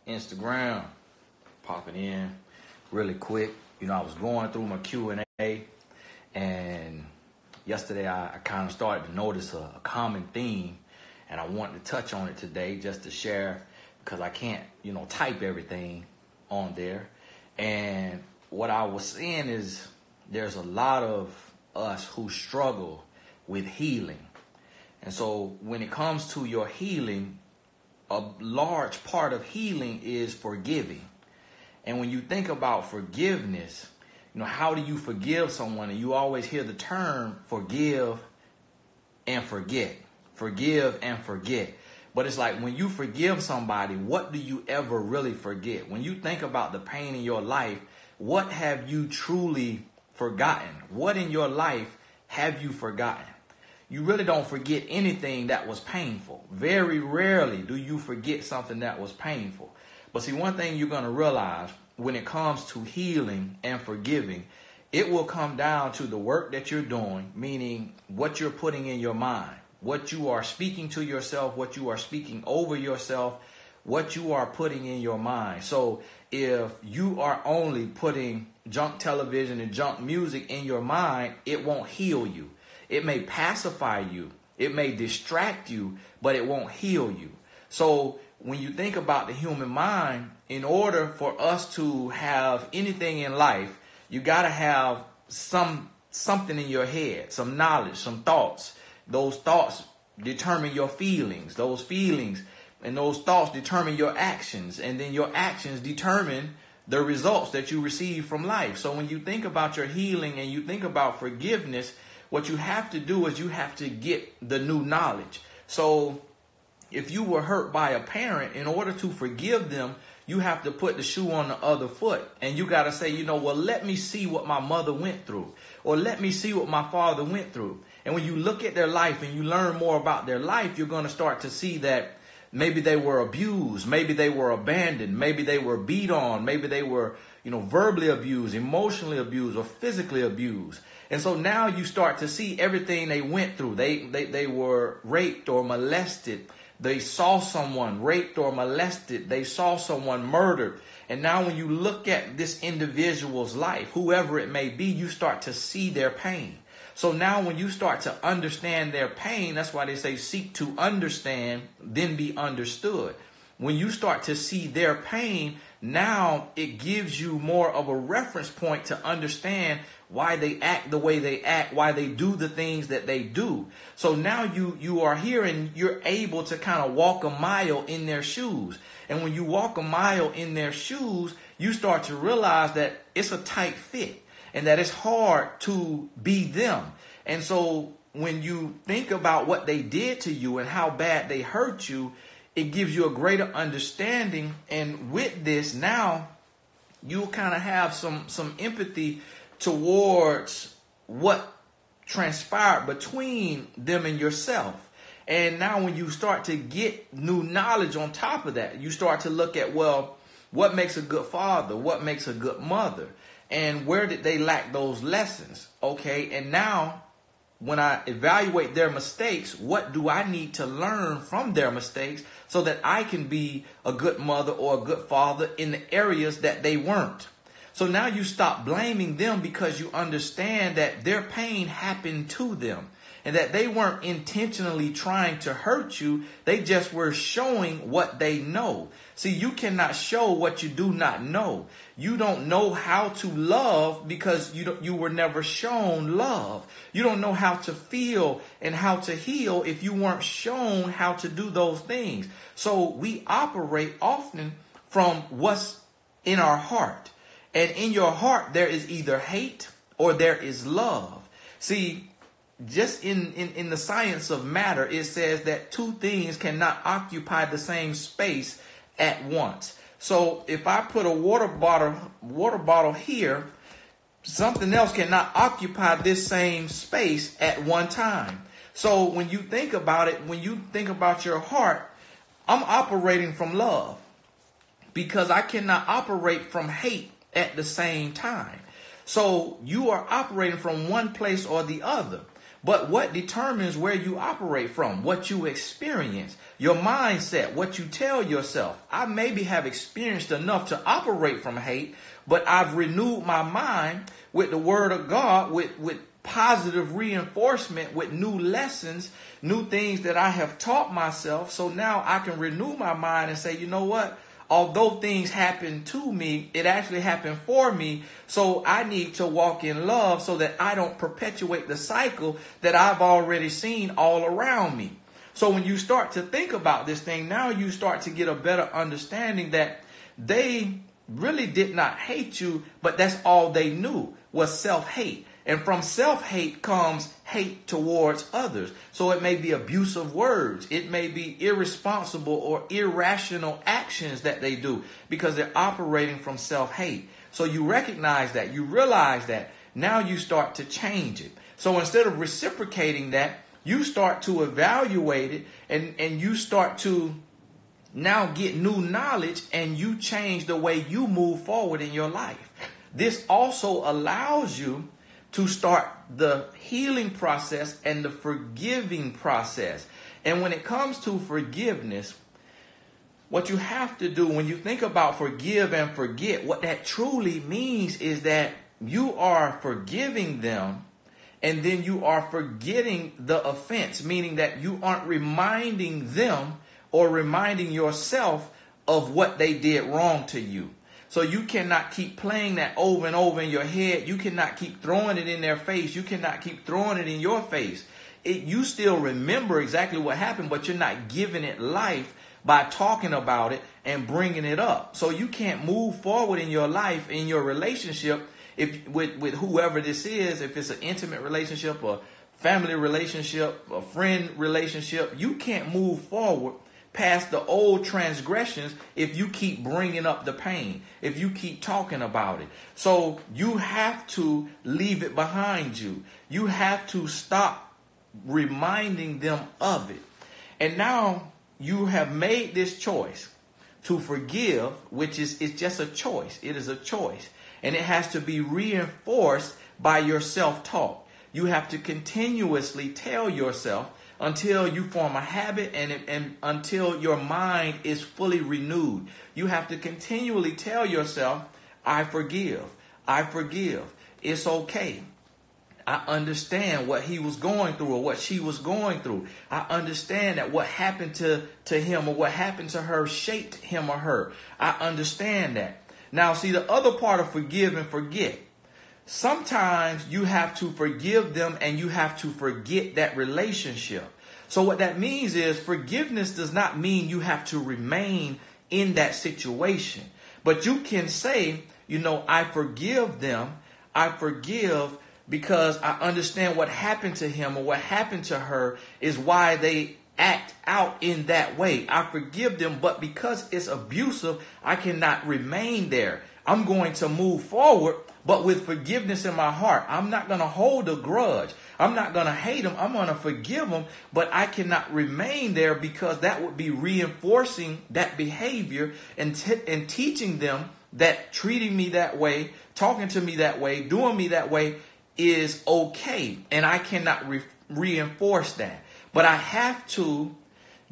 Instagram, popping in really quick. You know, I was going through my Q&A, and yesterday I kind of started to notice a common theme, and I wanted to touch on it today just to share, because I can't, type everything on there. And what I was seeing is there's a lot of us who struggle with healing. And so when it comes to your healing, a large part of healing is forgiving. And when you think about forgiveness, how do you forgive someone? And you always hear the term forgive and forget. Forgive and forget. But it's like when you forgive somebody, what do you ever really forget? When you think about the pain in your life, what have you truly forgotten? What in your life have you forgotten? You really don't forget anything that was painful. Very rarely do you forget something that was painful. But see, one thing you're going to realize when it comes to healing and forgiving, it will come down to the work that you're doing, meaning what you're putting in your mind, what you are speaking to yourself, what you are speaking over yourself, what you are putting in your mind. So if you are only putting junk television and junk music in your mind, it won't heal you. It may pacify you. It may distract you, but it won't heal you. So when you think about the human mind, in order for us to have anything in life, you got to have something in your head, some knowledge, some thoughts. Those thoughts determine your feelings. Those feelings and those thoughts determine your actions. And then your actions determine the results that you receive from life. So when you think about your healing and you think about forgiveness, what you have to do is you have to get the new knowledge. So if you were hurt by a parent, in order to forgive them, you have to put the shoe on the other foot. And you got to say, well, let me see what my mother went through, or let me see what my father went through. And when you look at their life and you learn more about their life, you're going to start to see that maybe they were abused, maybe they were abandoned, maybe they were beat on, maybe they were, verbally abused, emotionally abused, or physically abused. And so now you start to see everything they went through. They were raped or molested. They saw someone raped or molested. They saw someone murdered. And now when you look at this individual's life, whoever it may be, you start to see their pain. So now when you start to understand their pain, that's why they say seek to understand, then be understood. When you start to see their pain, now it gives you more of a reference point to understand why they act the way they act, why they do the things that they do. So now you are here and you're able to kind of walk a mile in their shoes. And when you walk a mile in their shoes, you start to realize that it's a tight fit and that it's hard to be them. And so when you think about what they did to you and how bad they hurt you, it gives you a greater understanding. And with this, now you'll kind of have some empathy towards what transpired between them and yourself. And now when you start to get new knowledge on top of that, you start to look at, well, what makes a good father? What makes a good mother? And where did they lack those lessons? Okay, and now when I evaluate their mistakes, what do I need to learn from their mistakes so that I can be a good mother or a good father in the areas that they weren't? So now you stop blaming them because you understand that their pain happened to them and that they weren't intentionally trying to hurt you. They just were showing what they know. See, you cannot show what you do not know. You don't know how to love because you were never shown love. You don't know how to feel and how to heal if you weren't shown how to do those things. So we operate often from what's in our heart. And in your heart, there is either hate or there is love. See, just in the science of matter, it says that two things cannot occupy the same space at once. So if I put a water bottle here, something else cannot occupy this same space at one time. So when you think about it, when you think about your heart, I'm operating from love because I cannot operate from hate at the same time. So you are operating from one place or the other. But what determines where you operate from, what you experience, your mindset, what you tell yourself. I maybe have experienced enough to operate from hate, but I've renewed my mind with the word of God, with positive reinforcement, with new lessons, new things that I have taught myself. So now I can renew my mind and say, you know what? Although things happen to me, it actually happened for me. So I need to walk in love so that I don't perpetuate the cycle that I've already seen all around me. So when you start to think about this thing, now you start to get a better understanding that they really did not hate you, but that's all they knew was self-hate. And from self-hate comes hate towards others. So it may be abusive words. It may be irresponsible or irrational actions that they do because they're operating from self-hate. So you recognize that, you realize that, now you start to change it. So instead of reciprocating that, you start to evaluate it and you start to now get new knowledge and you change the way you move forward in your life. This also allows you to start the healing process and the forgiving process. And when it comes to forgiveness, what you have to do when you think about forgive and forget, what that truly means is that you are forgiving them and then you are forgetting the offense, meaning that you aren't reminding them or reminding yourself of what they did wrong to you. So you cannot keep playing that over and over in your head. You cannot keep throwing it in their face. You cannot keep throwing it in your face. You still remember exactly what happened, but you're not giving it life by talking about it and bringing it up. So you can't move forward in your life, in your relationship, if with whoever this is, if it's an intimate relationship, a family relationship, a friend relationship, you can't move forward past the old transgressions if you keep bringing up the pain, if you keep talking about it. So you have to leave it behind you. You have to stop reminding them of it. And now you have made this choice to forgive, which is it's just a choice. It is a choice. And it has to be reinforced by your self-talk. You have to continuously tell yourself until you form a habit and until your mind is fully renewed. You have to continually tell yourself, I forgive. I forgive. It's okay. I understand what he was going through or what she was going through. I understand that what happened to him or what happened to her shaped him or her. I understand that. Now, see, the other part of forgive and forget. Sometimes you have to forgive them and you have to forget that relationship. So what that means is forgiveness does not mean you have to remain in that situation. But you can say, you know, I forgive them. I forgive because I understand what happened to him or what happened to her is why they act out in that way. I forgive them, but because it's abusive, I cannot remain there. I'm going to move forward, but with forgiveness in my heart. I'm not going to hold a grudge. I'm not going to hate them. I'm going to forgive them, but I cannot remain there because that would be reinforcing that behavior and teaching them that treating me that way, talking to me that way, doing me that way is okay. And I cannot reinforce that. But I have to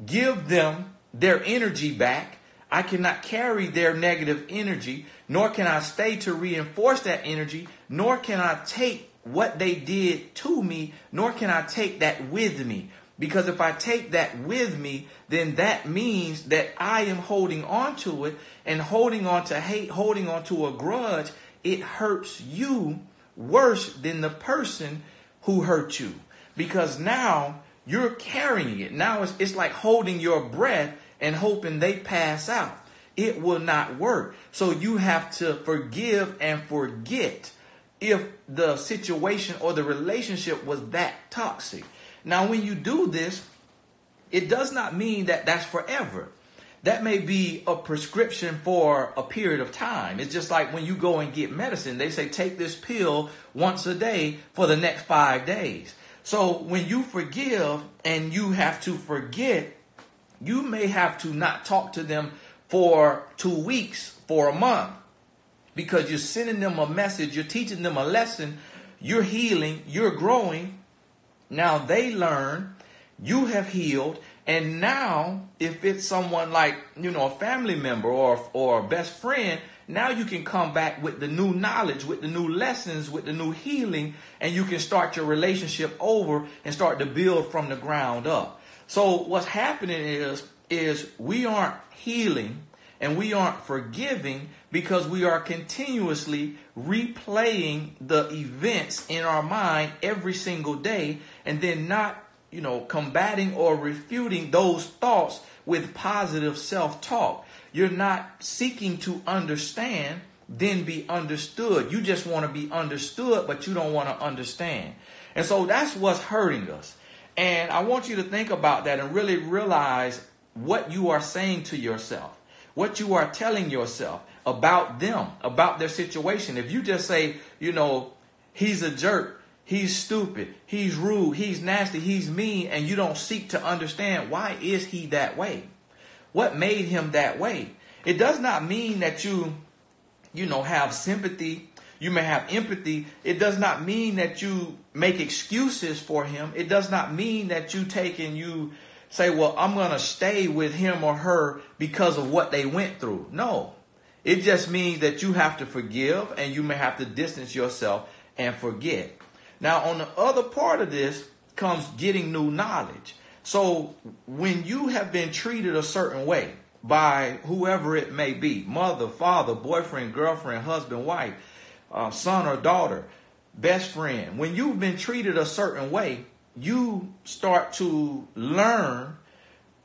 give them their energy back. I cannot carry their negative energy, nor can I stay to reinforce that energy, nor can I take what they did to me, nor can I take that with me. Because if I take that with me, then that means that I am holding on to it, and holding on to hate, holding on to a grudge, it hurts you worse than the person who hurt you. Because now you're carrying it. Now it's like holding your breath and hoping they pass out. It will not work. So you have to forgive and forget if the situation or the relationship was that toxic. Now, when you do this, it does not mean that that's forever. That may be a prescription for a period of time. It's just like when you go and get medicine, they say take this pill once a day for the next 5 days. So when you forgive and you have to forget, you may have to not talk to them for 2 weeks, for a month, because you're sending them a message, you're teaching them a lesson, you're healing, you're growing, Now they learn, you have healed. And now if it's someone like, a family member or a best friend, now you can come back with the new knowledge, with the new lessons, with the new healing, and you can start your relationship over and start to build from the ground up. So what's happening is we aren't healing and we aren't forgiving because we are continuously replaying the events in our mind every single day, and then not, combating or refuting those thoughts with positive self-talk. You're not seeking to understand, then be understood. You just want to be understood, but you don't want to understand. And so that's what's hurting us. And I want you to think about that and really realize what you are saying to yourself, what you are telling yourself about them, about their situation. If you just say, he's a jerk, he's stupid, he's rude, he's nasty, he's mean, and you don't seek to understand why is he that way? What made him that way? It does not mean that you have sympathy. You may have empathy. It does not mean that you make excuses for him. It does not mean that you take and you say, well, I'm going to stay with him or her because of what they went through. No, it just means that you have to forgive, and you may have to distance yourself and forget. Now, on the other part of this comes getting new knowledge. So when you have been treated a certain way by whoever it may be, mother, father, boyfriend, girlfriend, husband, wife, son or daughter, best friend, when you've been treated a certain way, you start to learn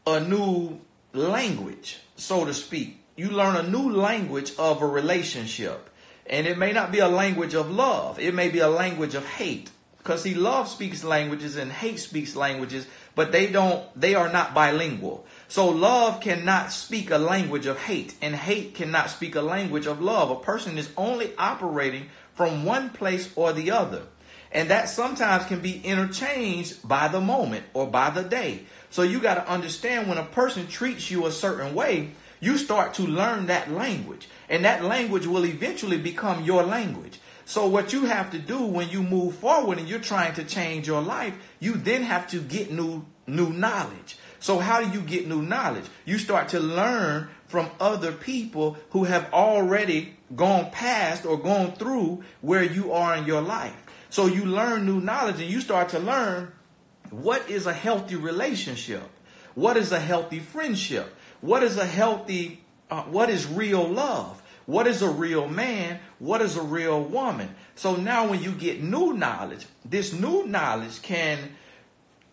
a new language, so to speak. You learn a new language of a relationship. And it may not be a language of love. It may be a language of hate. Because see, love speaks languages and hate speaks languages, but they are not bilingual. So love cannot speak a language of hate, and hate cannot speak a language of love. A person is only operating from one place or the other. And that sometimes can be interchanged by the moment or by the day. So you got to understand, when a person treats you a certain way, you start to learn that language, and that language will eventually become your language. So what you have to do when you move forward and you're trying to change your life, you then have to get new knowledge. So how do you get new knowledge? You start to learn from other people who have already gone past or gone through where you are in your life. So you learn new knowledge, and you start to learn what is a healthy relationship, what is a healthy friendship, what is what is real love. What is a real man? What is a real woman? So now when you get new knowledge, this new knowledge can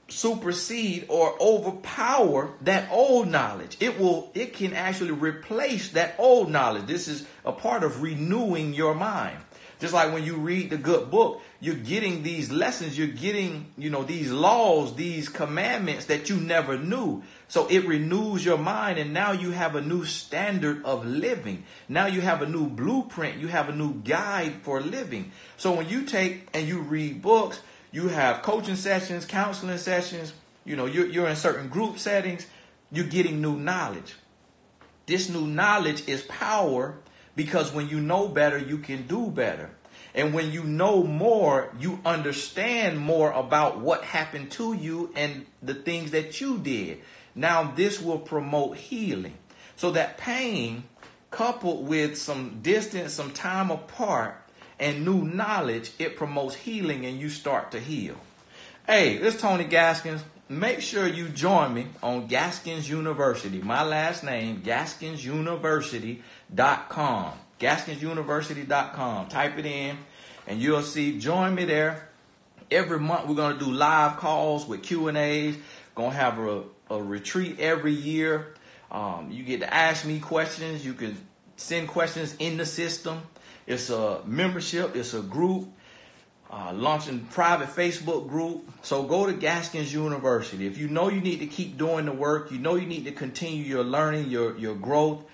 supersede or overpower that old knowledge. It can actually replace that old knowledge. This is a part of renewing your mind. Just like when you read the good book, you're getting these lessons, you're getting, these laws, these commandments that you never knew. So it renews your mind, and now you have a new standard of living. Now you have a new blueprint. You have a new guide for living. So when you take and you read books, you have coaching sessions, counseling sessions, you're in certain group settings, you're getting new knowledge. This new knowledge is power, because when you know better, you can do better. And when you know more, you understand more about what happened to you and the things that you did. Now, this will promote healing. So that pain, coupled with some distance, some time apart, and new knowledge, it promotes healing, and you start to heal. Hey, this is Tony Gaskins. Make sure you join me on Gaskins University. My last name, GaskinsUniversity.com. GaskinsUniversity.com. Type it in and you'll see. Join me there. Every month we're going to do live calls with Q&As. Going to have a retreat every year. You get to ask me questions. You can send questions in the system. It's a membership. It's a group. Launching private Facebook group. So go to Gaskins University. If you know you need to keep doing the work, you know you need to continue your learning, your growth,